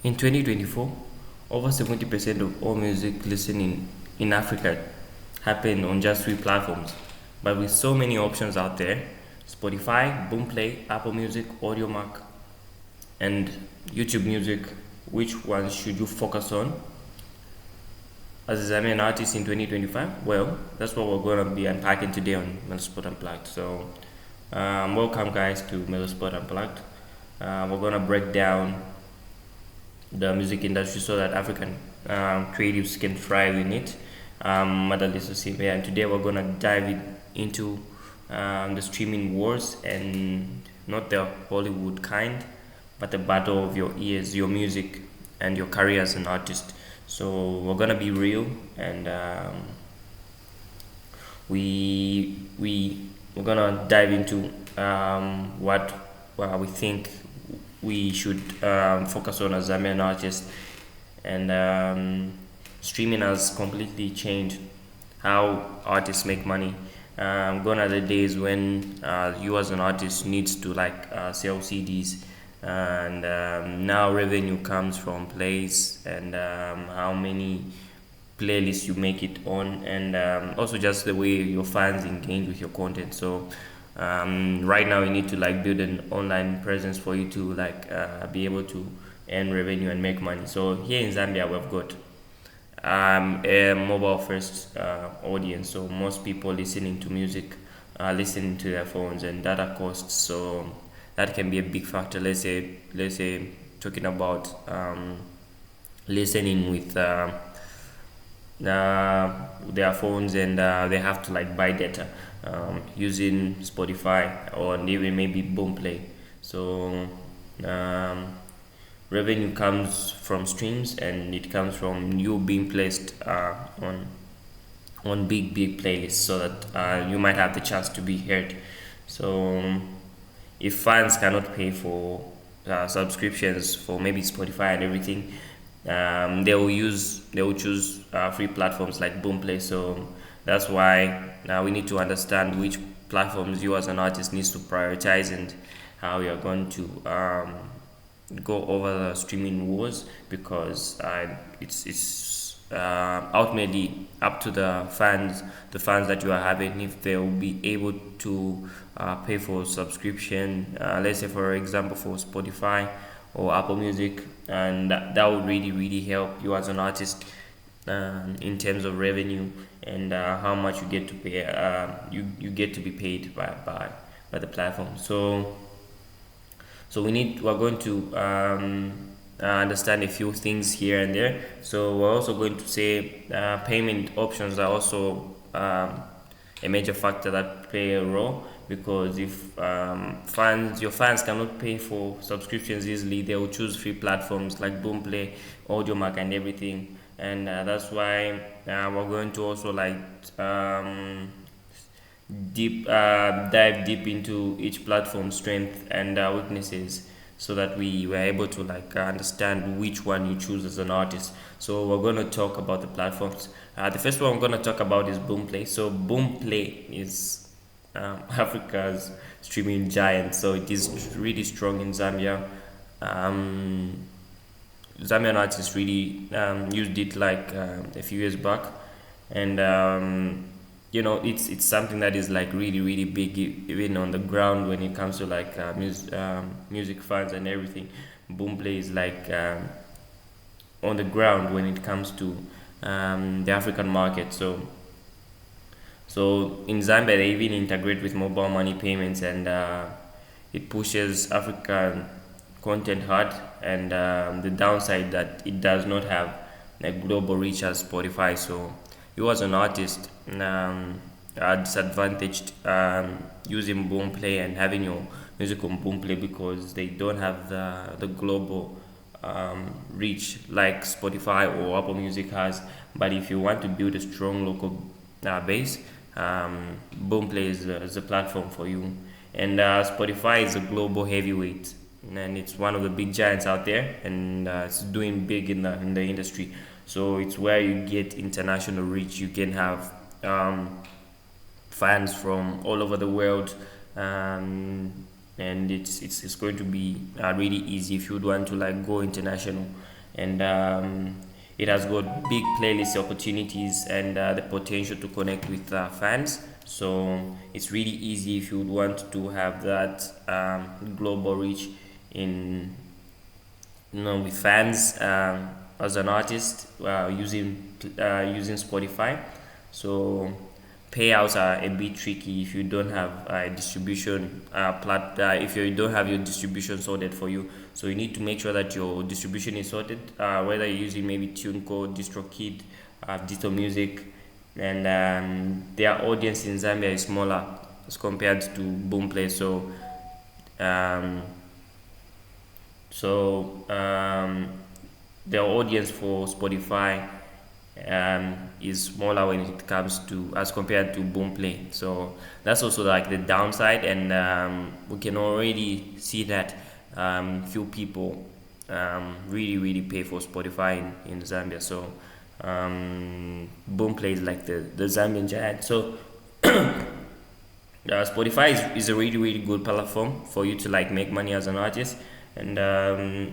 In 2024, over 70% of all music listening in Africa happen on just three platforms. But with so many options out there, Spotify, Boomplay, Apple Music, Audiomack, and YouTube Music, which ones should you focus on as a Zambian artist in 2025? Well, that's what we're going to be unpacking today on MeloSpot Unplugged. So, welcome guys to MeloSpot Unplugged. We're going to break down the music industry so that African creatives can thrive in it. Madalisa Sylvia, and today we're gonna into the streaming wars, and not the Hollywood kind, but the battle of your ears, your music, and your career as an artist. So we're gonna be real, and we're gonna dive into what we think we should focus on as Zambian artists, and streaming has completely changed how artists make money. Gone are the days when you as an artist needs to sell CDs, and now revenue comes from plays and how many playlists you make it on, and also just the way your fans engage with your content. So right now you need to build an online presence for you to be able to earn revenue and make money. So here in Zambia we've got a mobile first audience, so most people listening to music listening to their phones, and data costs, so that can be a big factor. Let's say talking about listening with their phones, and they have to buy data using Spotify or even maybe Boomplay. So um, revenue comes from streams, and it comes from you being placed on big playlists, so that you might have the chance to be heard. So if fans cannot pay for subscriptions for maybe Spotify and everything, they will choose free platforms like Boomplay. So that's why now we need to understand which platforms you as an artist needs to prioritize, and how you're going to go over the streaming wars, because it's ultimately up to the fans that you are having, if they will be able to pay for subscription, let's say for example for Spotify or Apple Music, and that would really help you as an artist in terms of revenue, and how much you get to pay. You get to be paid by the platform. So we're going to understand a few things here and there. So we're also going to say payment options are also a major factor that play a role, because if your fans cannot pay for subscriptions easily, they will choose free platforms like Boomplay, Audiomack, and everything. And that's why we're going to also dive deep into each platform's strength and weaknesses, so that we were able to understand which one you choose as an artist. So we're going to talk about the platforms. The first one we're going to talk about is Boomplay. So Boomplay is Africa's streaming giant, so it is really strong in Zambia. um, Zambian artists really used it a few years back, and it's something that is really big, even on the ground when it comes to music fans and everything. Boomplay is on the ground when it comes to the African market. So in Zambia they even integrate with mobile money payments, and it pushes African content hard, and the downside that it does not have global reach as Spotify. So you as an artist are disadvantaged using Boomplay and having your music on Boomplay, because they don't have the global reach like Spotify or Apple Music has. But if you want to build a strong local base, Boomplay is a platform for you. And Spotify is a global heavyweight, and it's one of the big giants out there, and it's doing big in the industry. So it's where you get international reach. You can have fans from all over the world, and it's going to be really easy if you'd want to like go international. And it has got big playlist opportunities and the potential to connect with fans. So it's really easy if you would want to have that global reach in, with fans, as an artist, using Spotify. So payouts are a bit tricky if you don't have a distribution if you don't have your distribution sorted for you. So you need to make sure that your distribution is sorted, whether you're using maybe TuneCore, DistroKid, Digital Music, and their audience in Zambia is smaller as compared to Boomplay. Um, so the audience for Spotify is smaller when it comes to as compared to Boomplay. So that's also like the downside, and we can already see that few people really pay for Spotify in Zambia. So Boomplay is like the Zambian giant. So Spotify is a really good platform for you to like make money as an artist, and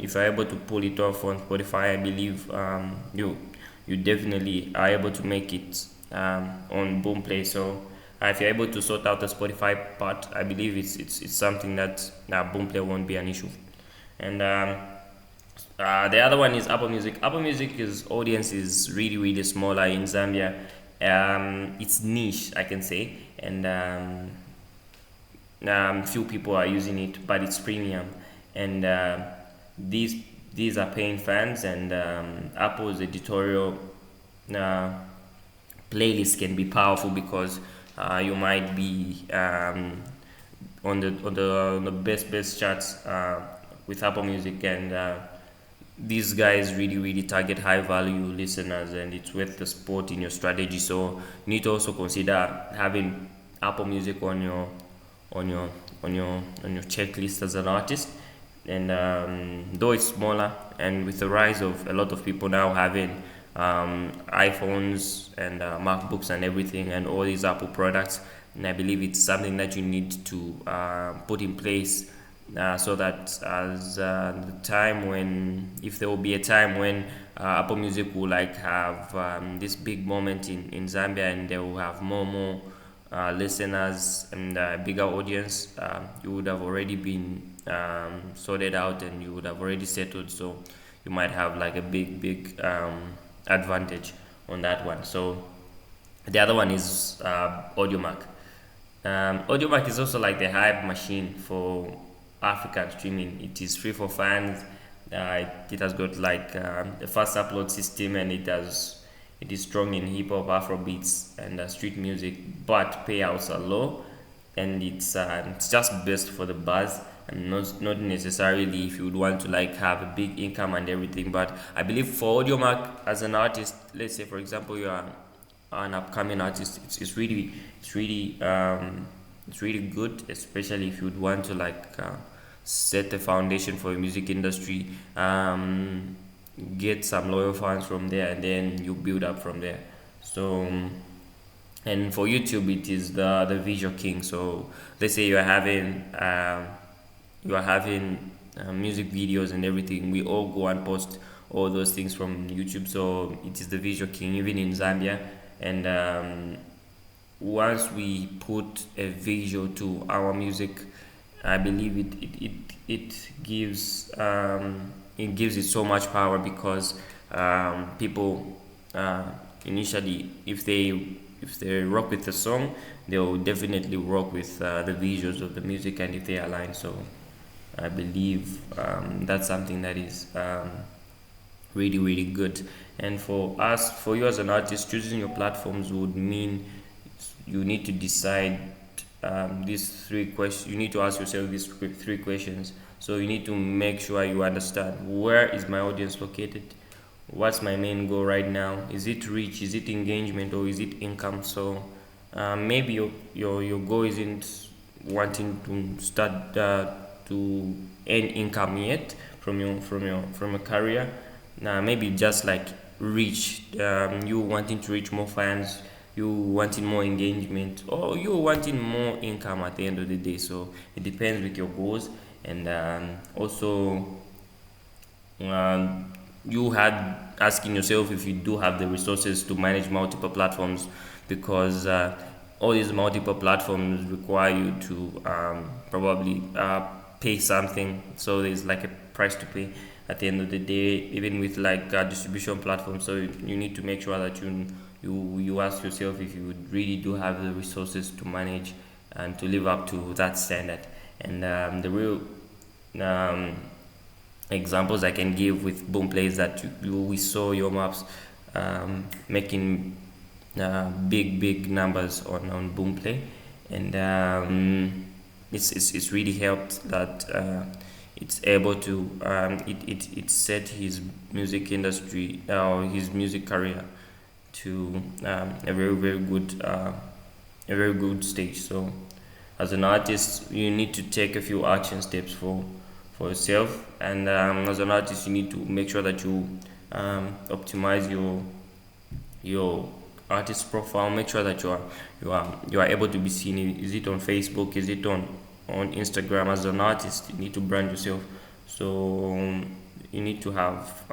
if you're able to pull it off on Spotify, I believe you definitely are able to make it on Boomplay. So if you're able to sort out the Spotify part, I believe it's something that Boomplay won't be an issue. And the other one is Apple Music. Apple Music's audience is really smaller in Zambia. It's niche, I can say, and few people are using it, but it's premium, and these are paying fans, and Apple's editorial playlist can be powerful because you might be on the best charts with Apple Music, and these guys really target high value listeners, and it's worth the sport in your strategy. So you need to also consider having Apple Music on your checklist as an artist. And though it's smaller, and with the rise of a lot of people now having iPhones and MacBooks and everything, and all these Apple products, and I believe it's something that you need to put in place, so that as the time when, if there will be a time when Apple Music will like have this big moment in Zambia, and they will have more listeners and bigger audience, you would have already been sorted out, and you would have already settled. So you might have like a big advantage on that one. So the other one is Audiomack. Audiomack is also like the hype machine for African streaming. It is free for fans. It has got like a fast upload system, and it is strong in hip hop, Afro beats, and street music. But payouts are low, and it's just best for the buzz, and not necessarily if you would want to like have a big income and everything. But I believe for Audiomack as an artist, let's say for example you are an upcoming artist, it's really good, especially if you'd want to like set the foundation for your music industry, get some loyal fans from there, and then you build up from there. So and for YouTube, it is the visual king. So let's say you are having music videos and everything. We all go and post all those things from YouTube. So it is the visual king even in Zambia. And once we put a visual to our music, I believe it gives it so much power, because people initially, if they rock with the song, they will definitely rock with the visuals of the music, and if they align. So I believe that's something that is really good. And for you as an artist, choosing your platforms would mean you need to decide these three questions. You need to ask yourself these three questions. So you need to make sure you understand, where is my audience located, what's my main goal right now, is it reach, is it engagement, or is it income? So maybe your goal isn't wanting to start to earn income yet from your career. Maybe just like reach, you wanting to reach more fans, you wanting more engagement, or you wanting more income at the end of the day. So it depends with your goals. And also, you had asking yourself if you do have the resources to manage multiple platforms, because all these multiple platforms require you to probably pay something. So there's like a price to pay at the end of the day, even with like distribution platforms. So you need to make sure that you ask yourself if you really do have the resources to manage and to live up to that standard. And the real um, examples I can give with Boomplay is that we saw your maps making big numbers on Boomplay. And it's really helped that it's able to it set his music industry or his music career to a very good stage. So as an artist, you need to take a few action steps for yourself. And as an artist, you need to make sure that you optimize your artist profile. Make sure that you are able to be seen. Is it on Facebook? Is it on Instagram? As an artist, you need to brand yourself. So you need to have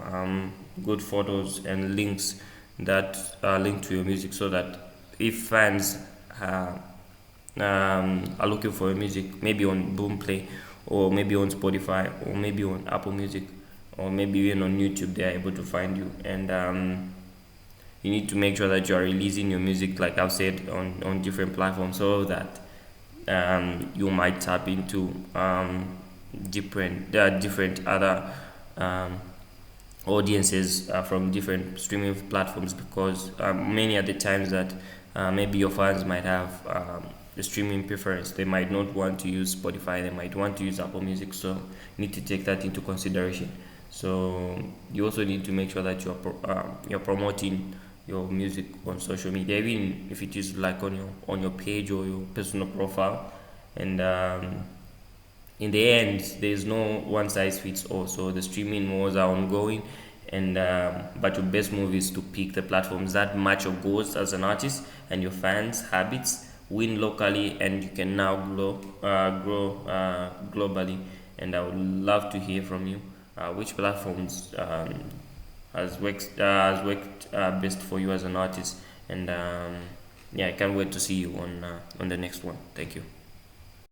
good photos and links that are linked to your music, so that if fans are looking for your music, maybe on Boomplay, or maybe on Spotify, or maybe on Apple Music, or maybe even on YouTube, they are able to find you. And you need to make sure that you are releasing your music, like I've said, on different platforms, so that you might tap into different other audiences from different streaming platforms, because many are the times that maybe your fans might have the streaming preference. They might not want to use Spotify, they might want to use Apple Music. So you need to take that into consideration. So you also need to make sure that you're promoting your music on social media, even if it is like on your page or your personal profile. And in the end, there's no one size fits all. So the streaming wars are ongoing, and but your best move is to pick the platforms that match your goals as an artist and your fans' habits. Win locally, and you can now grow globally. And I would love to hear from you. Which platforms has worked best for you as an artist? And yeah, I can't wait to see you on the next one. Thank you.